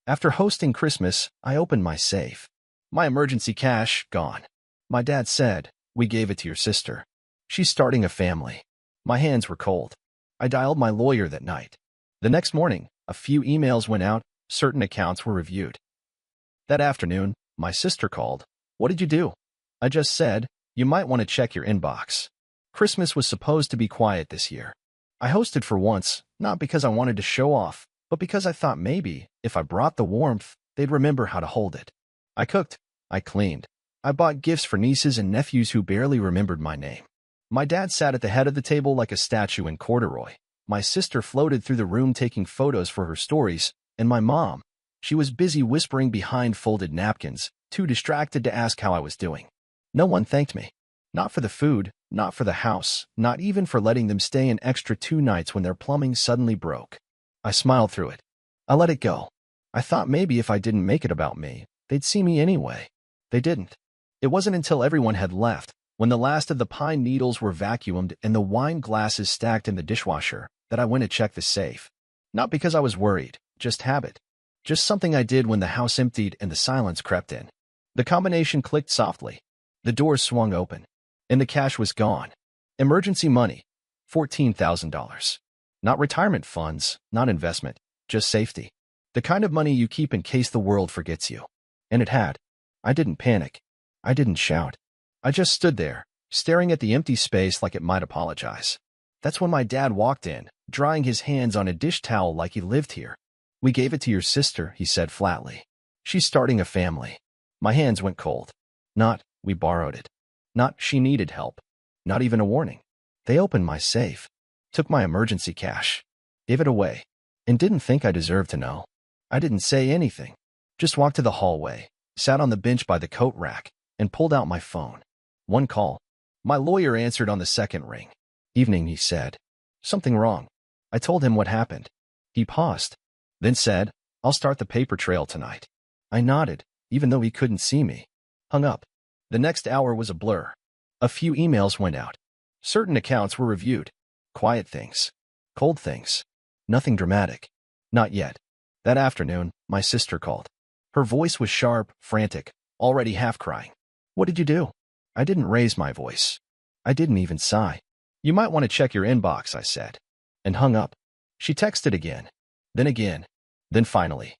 After hosting Christmas, I opened my safe. My emergency cash, gone. My dad said, "We gave it to your sister. She's starting a family." My hands were cold. I dialed my lawyer that night. The next morning, a few emails went out, certain accounts were reviewed. That afternoon, my sister called. "What did you do?" I just said, "You might want to check your inbox." Christmas was supposed to be quiet this year. I hosted for once, not because I wanted to show off, but because I thought maybe, if I brought the warmth, they'd remember how to hold it. I cooked. I cleaned. I bought gifts for nieces and nephews who barely remembered my name. My dad sat at the head of the table like a statue in corduroy. My sister floated through the room taking photos for her stories, and my mom, she was busy whispering behind folded napkins, too distracted to ask how I was doing. No one thanked me. Not for the food, not for the house, not even for letting them stay an extra 2 nights when their plumbing suddenly broke. I smiled through it. I let it go. I thought maybe if I didn't make it about me, they'd see me anyway. They didn't. It wasn't until everyone had left, when the last of the pine needles were vacuumed and the wine glasses stacked in the dishwasher, that I went to check the safe. Not because I was worried, just habit. Just something I did when the house emptied and the silence crept in. The combination clicked softly. The doors swung open. And the cash was gone. Emergency money. $14,000. Not retirement funds, not investment, just safety. The kind of money you keep in case the world forgets you. And it had. I didn't panic. I didn't shout. I just stood there, staring at the empty space like it might apologize. That's when my dad walked in, drying his hands on a dish towel like he lived here. "We gave it to your sister," he said flatly. "She's starting a family." My hands went cold. Not, "We borrowed it." Not, "She needed help." Not even a warning. They opened my safe, took my emergency cash, gave it away, and didn't think I deserved to know. I didn't say anything. Just walked to the hallway, sat on the bench by the coat rack, and pulled out my phone. One call. My lawyer answered on the second ring. "Evening," he said. "Something wrong?" I told him what happened. He paused, then said, "I'll start the paper trail tonight." I nodded, even though he couldn't see me. Hung up. The next hour was a blur. A few emails went out. Certain accounts were reviewed. Quiet things. Cold things. Nothing dramatic. Not yet. That afternoon, my sister called. Her voice was sharp, frantic, already half crying. "What did you do?" I didn't raise my voice. I didn't even sigh. "You might want to check your inbox," I said. And hung up. She texted again. Then finally.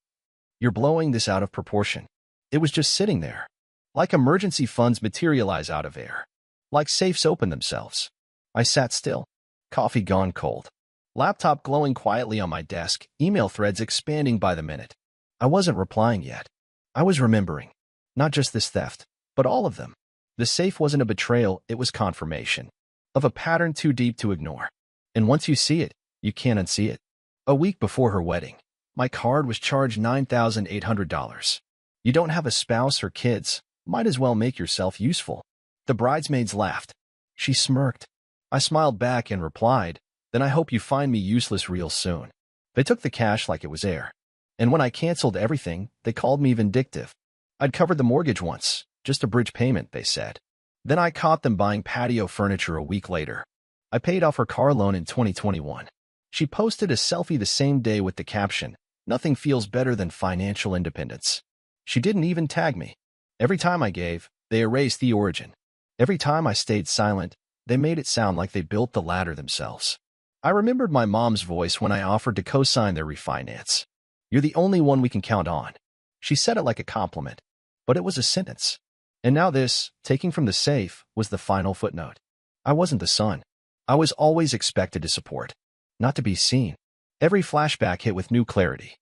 "You're blowing this out of proportion." It was just sitting there. Like emergency funds materialize out of air. Like safes open themselves. I sat still. Coffee gone cold. Laptop glowing quietly on my desk, email threads expanding by the minute. I wasn't replying yet. I was remembering. Not just this theft, but all of them. The safe wasn't a betrayal, it was confirmation. Of a pattern too deep to ignore. And once you see it, you can't unsee it. A week before her wedding, my card was charged $9,800. You don't have a spouse or kids, might as well make yourself useful. The bridesmaids laughed. She smirked. I smiled back and replied, "Then I hope you find me useless real soon." They took the cash like it was air. And when I canceled everything, they called me vindictive. I'd covered the mortgage once, just a bridge payment, they said. Then I caught them buying patio furniture a week later. I paid off her car loan in 2021. She posted a selfie the same day with the caption, "Nothing feels better than financial independence." She didn't even tag me. Every time I gave, they erased the origin. Every time I stayed silent, they made it sound like they built the ladder themselves. I remembered my mom's voice when I offered to co-sign their refinance. "You're the only one we can count on." She said it like a compliment, but it was a sentence. And now this, taking from the safe, was the final footnote. I wasn't the son. I was always expected to support, not to be seen. Every flashback hit with new clarity.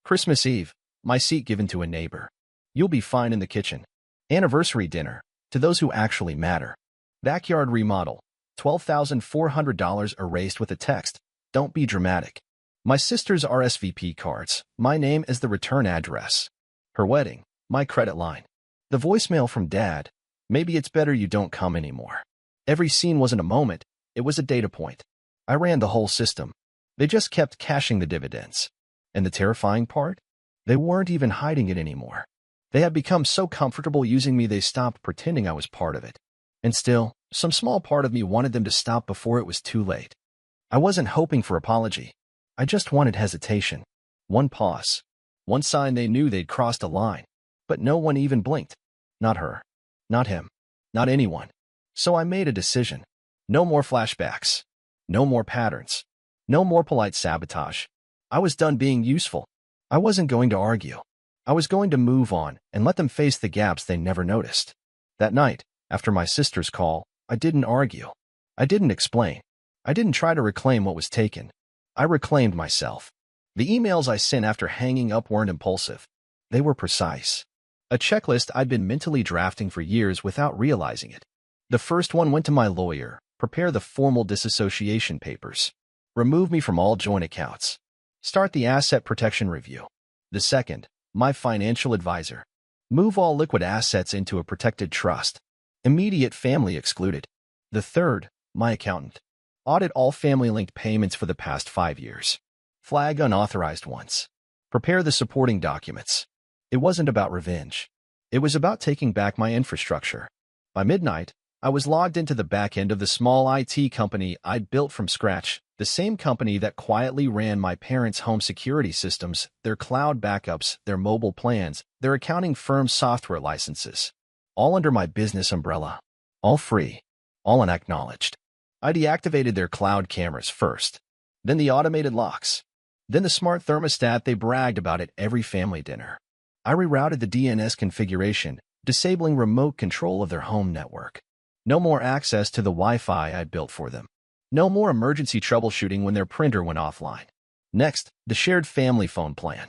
Christmas Eve, my seat given to a neighbor. "You'll be fine in the kitchen." Anniversary dinner, to those who actually matter. Backyard remodel, $12,400 erased with a text, "Don't be dramatic." My sister's RSVP cards, my name as the return address. Her wedding, my credit line. The voicemail from Dad, "Maybe it's better you don't come anymore." Every scene wasn't a moment, it was a data point. I ran the whole system. They just kept cashing the dividends. And the terrifying part? They weren't even hiding it anymore. They had become so comfortable using me they stopped pretending I was part of it. And still, some small part of me wanted them to stop before it was too late. I wasn't hoping for apology. I just wanted hesitation. One pause. One sign they knew they'd crossed a line. But no one even blinked. Not her. Not him. Not anyone. So I made a decision. No more flashbacks. No more patterns. No more polite sabotage. I was done being useful. I wasn't going to argue. I was going to move on and let them face the gaps they never noticed. That night, after my sister's call, I didn't argue. I didn't explain. I didn't try to reclaim what was taken. I reclaimed myself. The emails I sent after hanging up weren't impulsive. They were precise. A checklist I'd been mentally drafting for years without realizing it. The first one went to my lawyer. Prepare the formal disassociation papers. Remove me from all joint accounts. Start the asset protection review. The second, my financial advisor. Move all liquid assets into a protected trust. Immediate family excluded. The third, my accountant. Audit all family-linked payments for the past 5 years. Flag unauthorized ones. Prepare the supporting documents. It wasn't about revenge. It was about taking back my infrastructure. By midnight, I was logged into the back end of the small IT company I'd built from scratch, the same company that quietly ran my parents' home security systems, their cloud backups, their mobile plans, their accounting firm's software licenses. All under my business umbrella. All free. All unacknowledged. I deactivated their cloud cameras first. Then the automated locks. Then the smart thermostat they bragged about at every family dinner. I rerouted the DNS configuration, disabling remote control of their home network. No more access to the Wi-Fi I'd built for them. No more emergency troubleshooting when their printer went offline. Next, the shared family phone plan.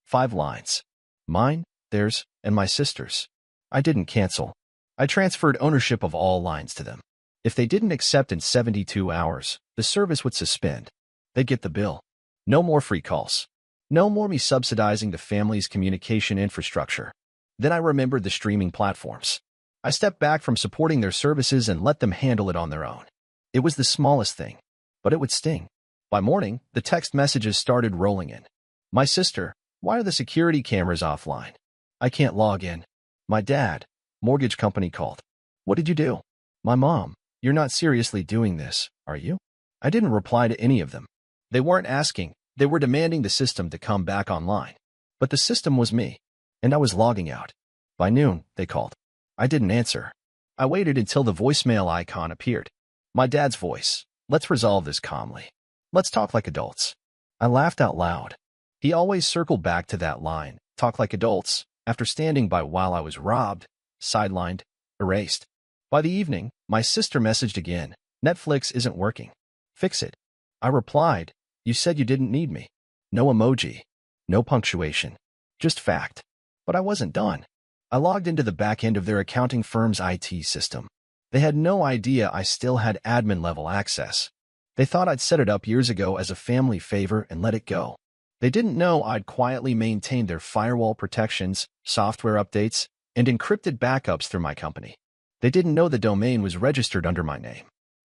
5 lines. Mine, theirs, and my sister's. I didn't cancel. I transferred ownership of all lines to them. If they didn't accept in 72 hours, the service would suspend. They'd get the bill. No more free calls. No more me subsidizing the family's communication infrastructure. Then I remembered the streaming platforms. I stepped back from supporting their services and let them handle it on their own. It was the smallest thing, but it would sting. By morning, the text messages started rolling in. My sister, why are the security cameras offline? I can't log in. My dad, mortgage company called. What did you do? My mom, you're not seriously doing this, are you? I didn't reply to any of them. They weren't asking, they were demanding the system to come back online. But the system was me, and I was logging out. By noon, they called. I didn't answer. I waited until the voicemail icon appeared. My dad's voice. Let's resolve this calmly. Let's talk like adults. I laughed out loud. He always circled back to that line, talk like adults, after standing by while I was robbed, sidelined, erased. By the evening, my sister messaged again. Netflix isn't working. Fix it. I replied, you said you didn't need me. No emoji. No punctuation. Just fact. But I wasn't done. I logged into the back end of their accounting firm's IT system. They had no idea I still had admin-level access. They thought I'd set it up years ago as a family favor and let it go. They didn't know I'd quietly maintained their firewall protections, software updates, and encrypted backups through my company. They didn't know the domain was registered under my name.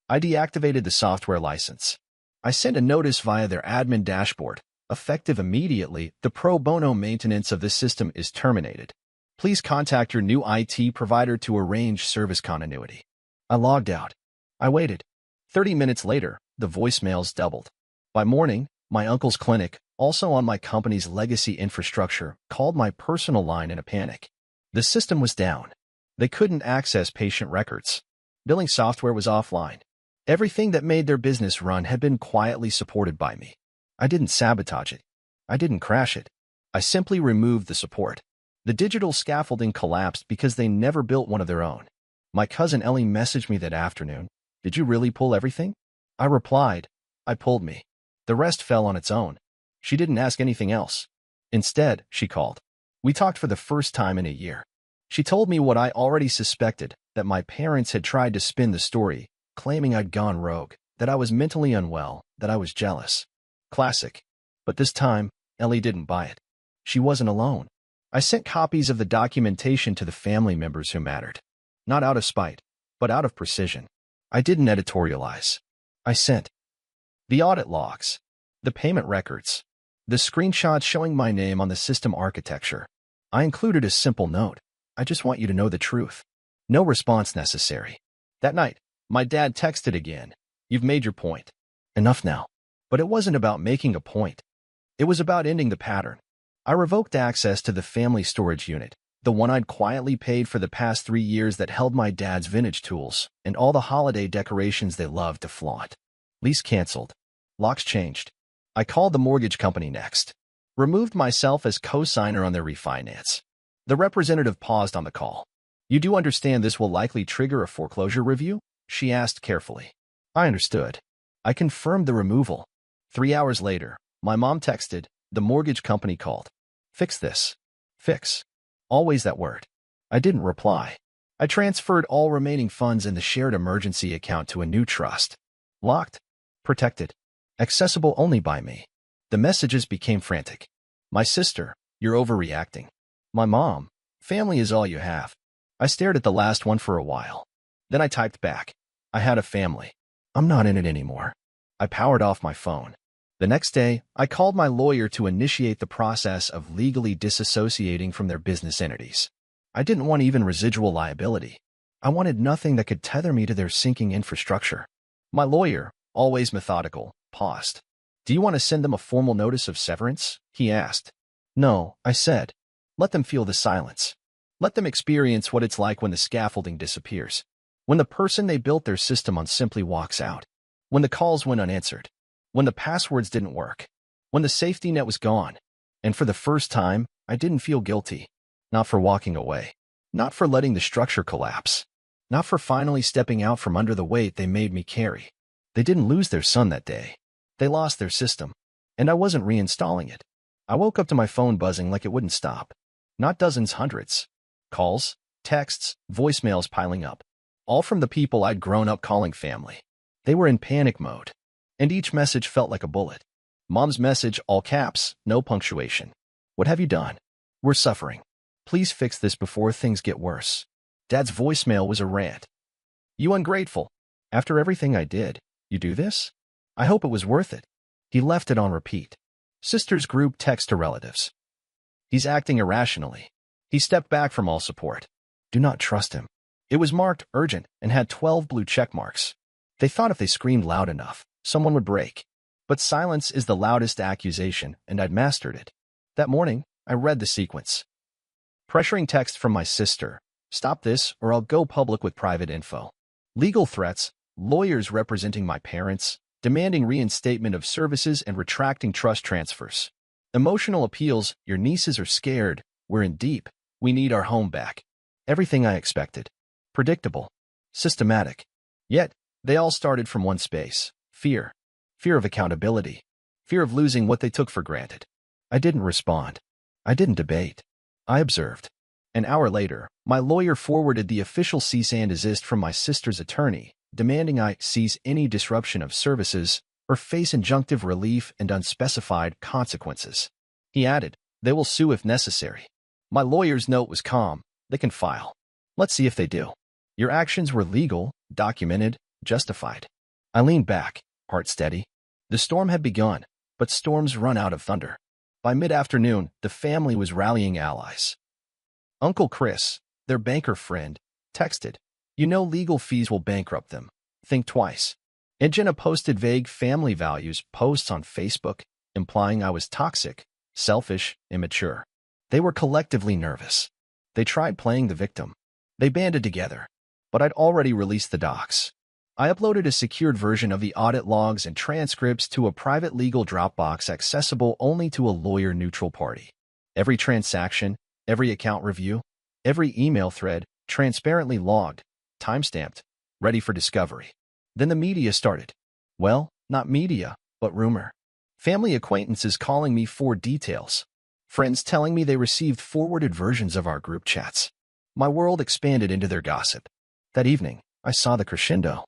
I deactivated the software license. I sent a notice via their admin dashboard. Effective immediately, the pro bono maintenance of this system is terminated. Please contact your new IT provider to arrange service continuity. I logged out. I waited. 30 minutes later, the voicemails doubled. By morning, my uncle's clinic, also on my company's legacy infrastructure, called my personal line in a panic. The system was down. They couldn't access patient records. Billing software was offline. Everything that made their business run had been quietly supported by me. I didn't sabotage it. I didn't crash it. I simply removed the support. The digital scaffolding collapsed because they never built one of their own. My cousin Ellie messaged me that afternoon. Did you really pull everything? I replied, I pulled me. The rest fell on its own. She didn't ask anything else. Instead, she called. We talked for the first time in a year. She told me what I already suspected, that my parents had tried to spin the story, claiming I'd gone rogue, that I was mentally unwell, that I was jealous. Classic. But this time, Ellie didn't buy it. She wasn't alone. I sent copies of the documentation to the family members who mattered. Not out of spite, but out of precision. I didn't editorialize. I sent the audit logs, the payment records, the screenshots showing my name on the system architecture. I included a simple note. I just want you to know the truth. No response necessary. That night, my dad texted again. You've made your point. Enough now. But it wasn't about making a point. It was about ending the pattern. I revoked access to the family storage unit, the one I'd quietly paid for the past 3 years that held my dad's vintage tools and all the holiday decorations they loved to flaunt. Lease canceled. Locks changed. I called the mortgage company next. Removed myself as co-signer on their refinance. The representative paused on the call. "You do understand this will likely trigger a foreclosure review?" she asked carefully. I understood. I confirmed the removal. 3 hours later, my mom texted, "The mortgage company called. Fix this." Fix. Always that word. I didn't reply. I transferred all remaining funds in the shared emergency account to a new trust. Locked. Protected. Accessible only by me. The messages became frantic. "My sister, you're overreacting." My mom, "Family is all you have." I stared at the last one for a while. Then I typed back, "I had a family. I'm not in it anymore." I powered off my phone. The next day, I called my lawyer to initiate the process of legally disassociating from their business entities. I didn't want even residual liability. I wanted nothing that could tether me to their sinking infrastructure. My lawyer, always methodical, paused. "Do you want to send them a formal notice of severance?" he asked. "No," I said. "Let them feel the silence. Let them experience what it's like when the scaffolding disappears. When the person they built their system on simply walks out. When the calls went unanswered. When the passwords didn't work. When the safety net was gone. And for the first time, I didn't feel guilty. Not for walking away. Not for letting the structure collapse. Not for finally stepping out from under the weight they made me carry. They didn't lose their son that day. They lost their system. And I wasn't reinstalling it. I woke up to my phone buzzing like it wouldn't stop. Not dozens, hundreds. Calls, texts, voicemails piling up. All from the people I'd grown up calling family. They were in panic mode. And each message felt like a bullet. Mom's message, all caps, no punctuation. "What have you done? We're suffering. Please fix this before things get worse." Dad's voicemail was a rant. "You ungrateful. After everything I did, you do this? I hope it was worth it." He left it on repeat. Sister's group text to relatives. "He's acting irrationally." He stepped back from all support. "Do not trust him." It was marked urgent and had 12 blue check marks. They thought if they screamed loud enough, someone would break. But silence is the loudest accusation, and I'd mastered it. That morning, I read the sequence. Pressuring text from my sister. "Stop this or I'll go public with private info." Legal threats, lawyers representing my parents, demanding reinstatement of services and retracting trust transfers. Emotional appeals, "Your nieces are scared. We're in deep. We need our home back." Everything I expected. Predictable. Systematic. Yet, they all started from one space. Fear. Fear of accountability. Fear of losing what they took for granted. I didn't respond. I didn't debate. I observed. An hour later, my lawyer forwarded the official cease and desist from my sister's attorney, demanding I cease any disruption of services or face injunctive relief and unspecified consequences. He added, "They will sue if necessary." My lawyer's note was calm. "They can file. Let's see if they do. Your actions were legal, documented, justified." I leaned back, heart steady. The storm had begun, but storms run out of thunder. By mid-afternoon, the family was rallying allies. Uncle Chris, their banker friend, texted, "You know legal fees will bankrupt them. Think twice." And Jenna posted vague family values posts on Facebook, implying I was toxic, selfish, immature. They were collectively nervous. They tried playing the victim. They banded together. But I'd already released the docs. I uploaded a secured version of the audit logs and transcripts to a private legal Dropbox accessible only to a lawyer-neutral party. Every transaction, every account review, every email thread, transparently logged, timestamped, ready for discovery. Then the media started. Well, not media, but rumor. Family acquaintances calling me for details. Friends telling me they received forwarded versions of our group chats. My world expanded into their gossip. That evening, I saw the crescendo.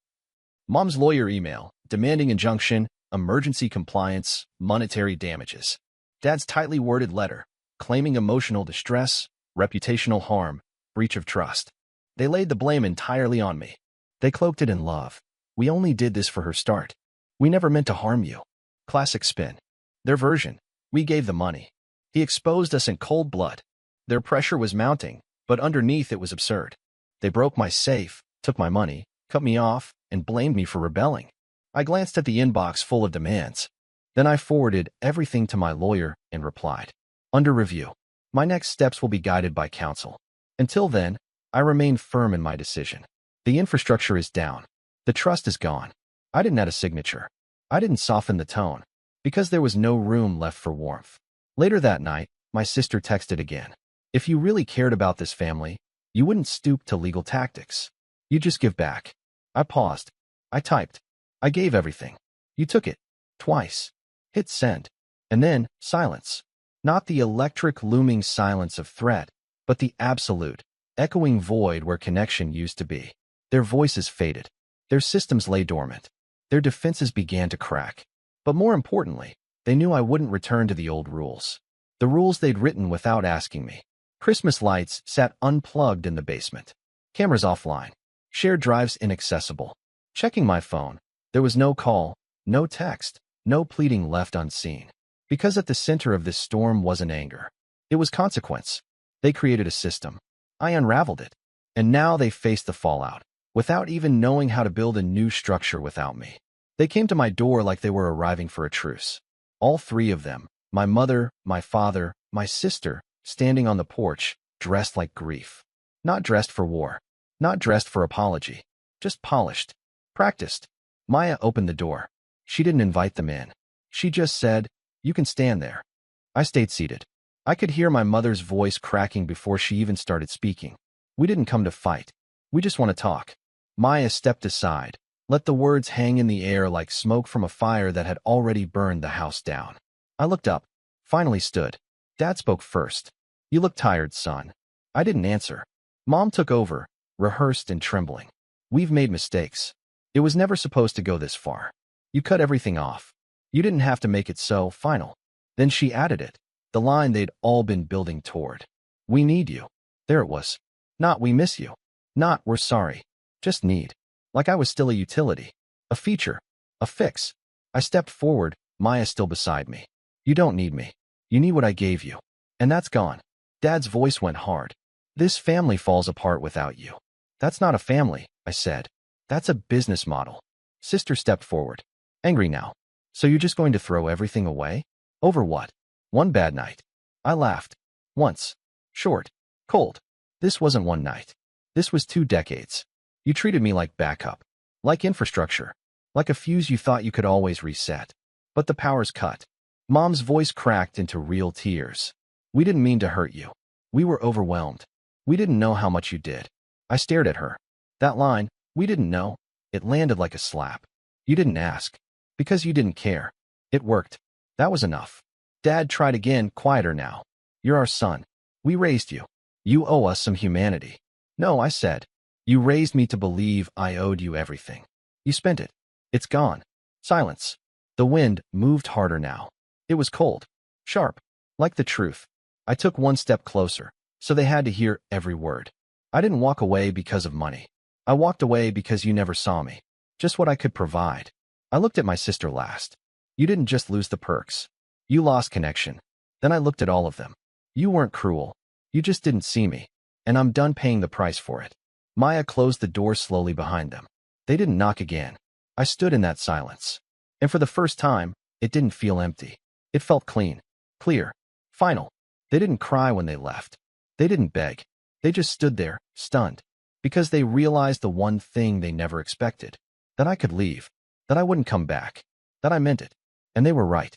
Mom's lawyer email, demanding injunction, emergency compliance, monetary damages. Dad's tightly worded letter, claiming emotional distress, reputational harm, breach of trust. They laid the blame entirely on me. They cloaked it in love. "We only did this for her start. We never meant to harm you." Classic spin. Their version. "We gave the money. He exposed us in cold blood." Their pressure was mounting, but underneath it was absurd. They broke my safe, took my money, cut me off, and blamed me for rebelling. I glanced at the inbox full of demands. Then I forwarded everything to my lawyer and replied, Under review. My next steps will be guided by counsel. Until then, I remain firm in my decision. The infrastructure is down. The trust is gone. I didn't add a signature. I didn't soften the tone, because there was no room left for warmth. Later that night, my sister texted again. If you really cared about this family, you wouldn't stoop to legal tactics. You just give back. I paused. I typed. I gave everything. You took it. Twice. Hit send. And then, silence. Not the electric looming silence of threat, but the absolute, echoing void where connection used to be. Their voices faded. Their systems lay dormant. Their defenses began to crack. But more importantly, they knew I wouldn't return to the old rules. The rules they'd written without asking me. Christmas lights sat unplugged in the basement. Cameras offline. Shared drives inaccessible. Checking my phone, there was no call, no text, no pleading left unseen. Because at the center of this storm wasn't anger. It was consequence. They created a system. I unraveled it. And now they faced the fallout, without even knowing how to build a new structure without me. They came to my door like they were arriving for a truce. All three of them, my mother, my father, my sister, standing on the porch, dressed like grief. Not dressed for war. Not dressed for apology. Just polished. Practiced. Maya opened the door. She didn't invite them in. She just said, "You can stand there." I stayed seated. I could hear my mother's voice cracking before she even started speaking. "We didn't come to fight. We just want to talk." Maya stepped aside, let the words hang in the air like smoke from a fire that had already burned the house down. I looked up, finally stood. Dad spoke first. "You look tired, son." I didn't answer. Mom took over, rehearsed and trembling. "We've made mistakes. It was never supposed to go this far. You cut everything off. You didn't have to make it so final." Then she added it, the line they'd all been building toward. "We need you." There it was. Not "we miss you." Not "we're sorry." Just need. Like I was still a utility. A feature. A fix. I stepped forward, Maya still beside me. "You don't need me. You need what I gave you. And that's gone." Dad's voice went hard. "This family falls apart without you." "That's not a family," I said. "That's a business model." Sister stepped forward. Angry now. "So you're just going to throw everything away? Over what? One bad night?" I laughed. "Once. Short. Cold. This wasn't one night. This was 2 decades. You treated me like backup. Like infrastructure. Like a fuse you thought you could always reset. But the power's cut." Mom's voice cracked into real tears. "We didn't mean to hurt you. We were overwhelmed. We didn't know how much you did." I stared at her. That line, "we didn't know," it landed like a slap. You didn't ask. Because you didn't care. It worked. That was enough. Dad tried again, quieter now. "You're our son. We raised you. You owe us some humanity." "No," I said. "You raised me to believe I owed you everything. You spent it. It's gone." Silence. The wind moved harder now. It was cold. Sharp. Like the truth. I took one step closer, so they had to hear every word. I didn't walk away because of money. I walked away because you never saw me. Just what I could provide. I looked at my sister last. "You didn't just lose the perks. You lost connection." Then I looked at all of them. "You weren't cruel. You just didn't see me. And I'm done paying the price for it." Maya closed the door slowly behind them. They didn't knock again. I stood in that silence. And for the first time, it didn't feel empty. It felt clean. Clear. Final. They didn't cry when they left. They didn't beg. They just stood there, stunned. Because they realized the one thing they never expected. That I could leave. That I wouldn't come back. That I meant it. And they were right.